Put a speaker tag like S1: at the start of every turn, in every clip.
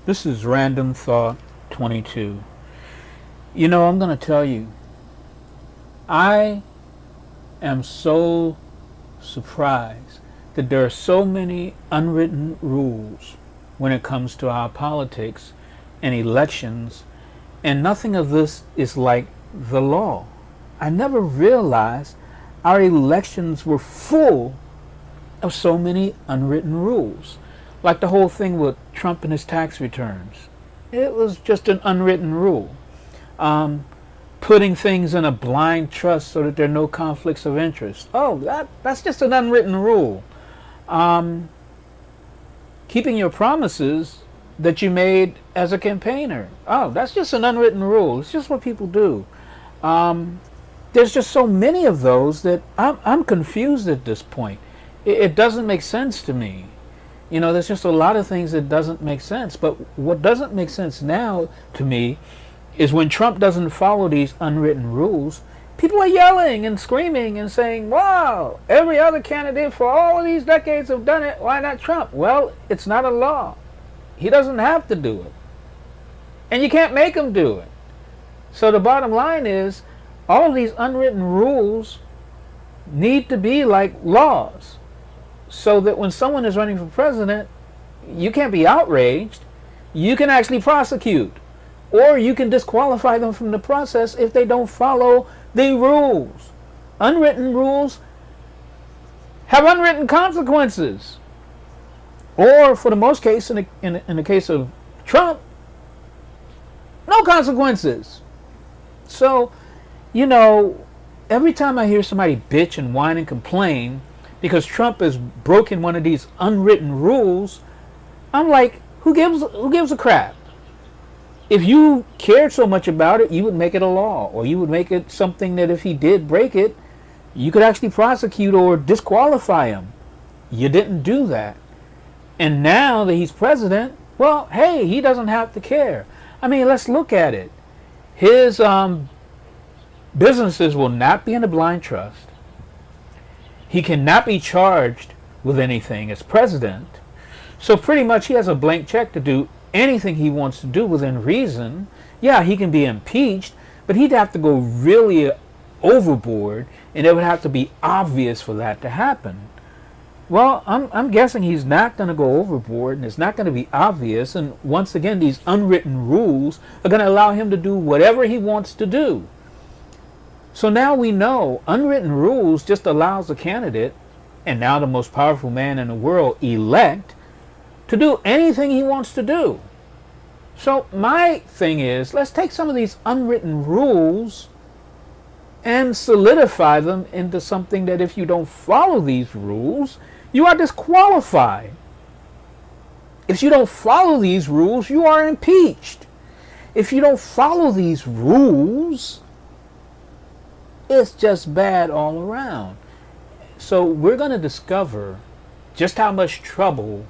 S1: This is Random Thought 22. You know, I'm going to tell you, I am so surprised that there are so many unwritten rules when it comes to our politics and elections, and nothing of this is like the law. I never realized our elections were full of so many unwritten rules. Like the whole thing with Trump and his tax returns. It was just an unwritten rule. Putting things in a blind trust so that there are no conflicts of interest. Oh, that's just an unwritten rule. Keeping your promises that you made as a campaigner. Oh, that's just an unwritten rule. It's just what people do. There's just so many of those that I'm confused at this point. It doesn't make sense to me. You know, there's just a lot of things that doesn't make sense. But what doesn't make sense now to me is when Trump doesn't follow these unwritten rules, people are yelling and screaming and saying, wow, every other candidate for all of these decades have done it. Why not Trump? Well, it's not a law. He doesn't have to do it. And you can't make him do it. So the bottom line is, all of these unwritten rules need to be like laws, so that when someone is running for president, you can't be outraged. You can actually prosecute, or you can disqualify them from the process if they don't follow the rules. Unwritten rules have unwritten consequences, or for the most case, in the case of Trump, no consequences. So, you know, every time I hear somebody bitch and whine and complain because Trump has broken one of these unwritten rules, I'm like, who gives a crap? If you cared so much about it, you would make it a law, or you would make it something that if he did break it, you could actually prosecute or disqualify him. You didn't do that. And now that he's president, well, hey, he doesn't have to care. I mean, let's look at it. His businesses will not be in a blind trust. He cannot be charged with anything as president. So pretty much he has a blank check to do anything he wants to do within reason. Yeah, he can be impeached, but he'd have to go really overboard, and it would have to be obvious for that to happen. Well, I'm guessing he's not going to go overboard, and it's not going to be obvious, and once again, these unwritten rules are going to allow him to do whatever he wants to do. So now we know unwritten rules just allows a candidate, and now the most powerful man in the world, elect, to do anything he wants to do. So my thing is, let's take some of these unwritten rules and solidify them into something that if you don't follow these rules, you are disqualified. If you don't follow these rules, you are impeached. If you don't follow these rules, it's just bad all around. So we're going to discover just how much trouble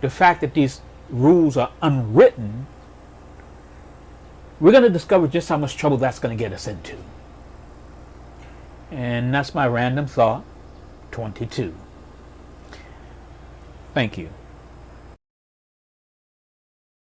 S1: the fact that these rules are unwritten, we're going to discover just how much trouble that's going to get us into. And that's my random thought 22. Thank you.